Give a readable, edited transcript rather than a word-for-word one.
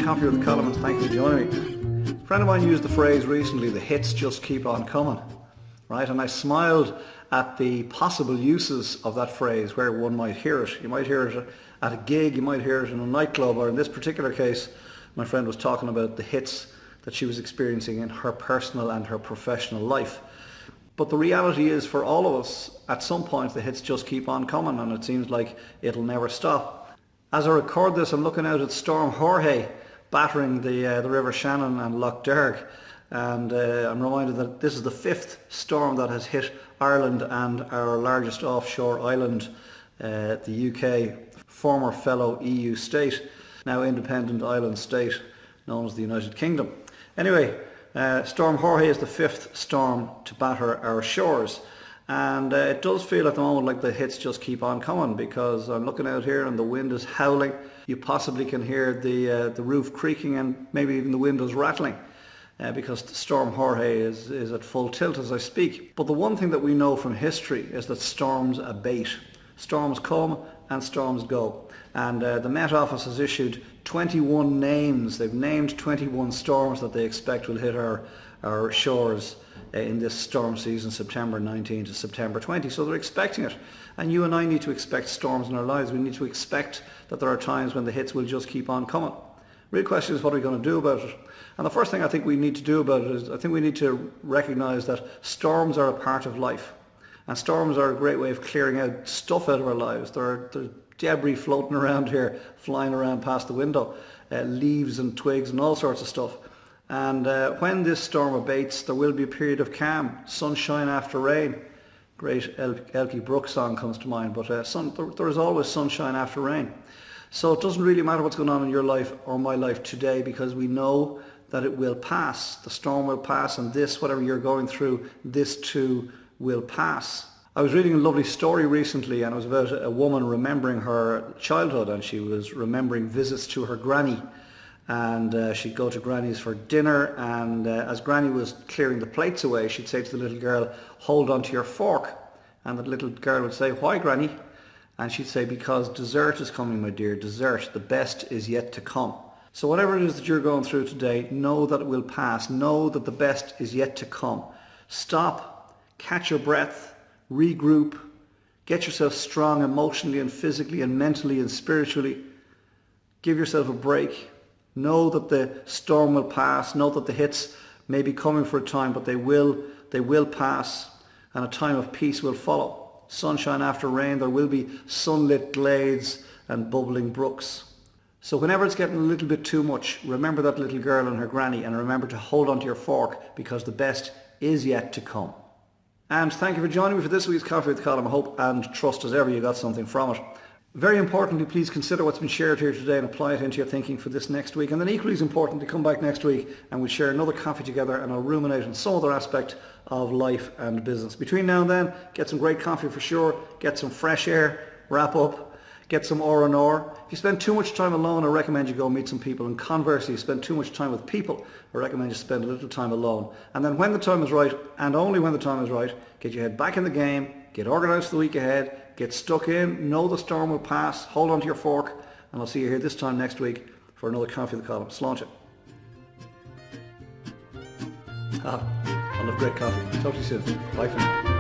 Coffee with Colm, and thank you for joining me. A friend of mine used the phrase recently, the hits just keep on coming, right? And I smiled at the possible uses of that phrase, where one might hear it. You might hear it at a gig, you might hear it in a nightclub, or in this particular case, my friend was talking about the hits that she was experiencing in her personal and her professional life. But the reality is, for all of us, at some point the hits just keep on coming, and it seems like it'll never stop. As I record this, I'm looking out at Storm Jorge battering the River Shannon and Lough Derg, and I'm reminded that this is the fifth storm that has hit Ireland and our largest offshore island, the UK, former fellow EU state, now independent island state known as the United Kingdom. Anyway, Storm Jorge is the fifth storm to batter our shores, and it does feel at the moment like the hits just keep on coming, because I'm looking out here and the wind is howling. You possibly can hear the roof creaking, and maybe even the windows rattling, because Storm Jorge is at full tilt as I speak. But the one thing that we know from history is that storms abate. Storms come and storms go, and the Met Office has issued 21 names. They've named 21 storms that they expect will hit our shores in this storm season, September 19 to September 20. So they're expecting it, and you and I need to expect storms in our lives. We need to expect that there are times when the hits will just keep on coming. The real question is, what are we going to do about it? And the first thing I think we need to do about it is, I think we need to recognise that storms are a part of life, and storms are a great way of clearing out stuff out of our lives. There's debris floating around here, flying around past the window, leaves and twigs and all sorts of stuff. And when this storm abates, there will be a period of calm, sunshine after rain. Great Elkie Brooks song comes to mind, but there is always sunshine after rain. So it doesn't really matter what's going on in your life or my life today, because we know that it will pass. The storm will pass, and this, whatever you're going through, this too will pass. I was reading a lovely story recently, and it was about a woman remembering her childhood, and she was remembering visits to her granny. And she'd go to Granny's for dinner, and as Granny was clearing the plates away, she'd say to the little girl, "Hold on to your fork." And the little girl would say, "Why, Granny?" And she'd say, "Because dessert is coming, my dear, dessert. The best is yet to come." So whatever it is that you're going through today, know that it will pass. Know that the best is yet to come. Stop, catch your breath, regroup, get yourself strong emotionally and physically and mentally and spiritually. Give yourself a break. Know that the storm will pass. Know that the hits may be coming for a time, but they will pass, and a time of peace will follow. Sunshine after rain. There will be sunlit glades and bubbling brooks. So whenever it's getting a little bit too much, remember that little girl and her granny, and remember to hold onto your fork, because the best is yet to come. And thank you for joining me for this week's Coffee with Colm. I hope and trust as ever you got something from it. Very importantly, please consider what's been shared here today and apply it into your thinking for this next week. And then equally as important, to come back next week and we'll share another coffee together, and I'll ruminate on some other aspect of life and business. Between now and then, get some great coffee for sure, get some fresh air, wrap up, get some R&R. If you spend too much time alone, I recommend you go meet some people. And conversely, you spend too much time with people, I recommend you spend a little time alone. And then when the time is right, and only when the time is right, get your head back in the game, get organised for the week ahead, get stuck in, know the storm will pass, hold on to your fork, and I'll see you here this time next week for another Coffee with Colm. Sláinte. I love great coffee. Talk to you soon. Bye for now.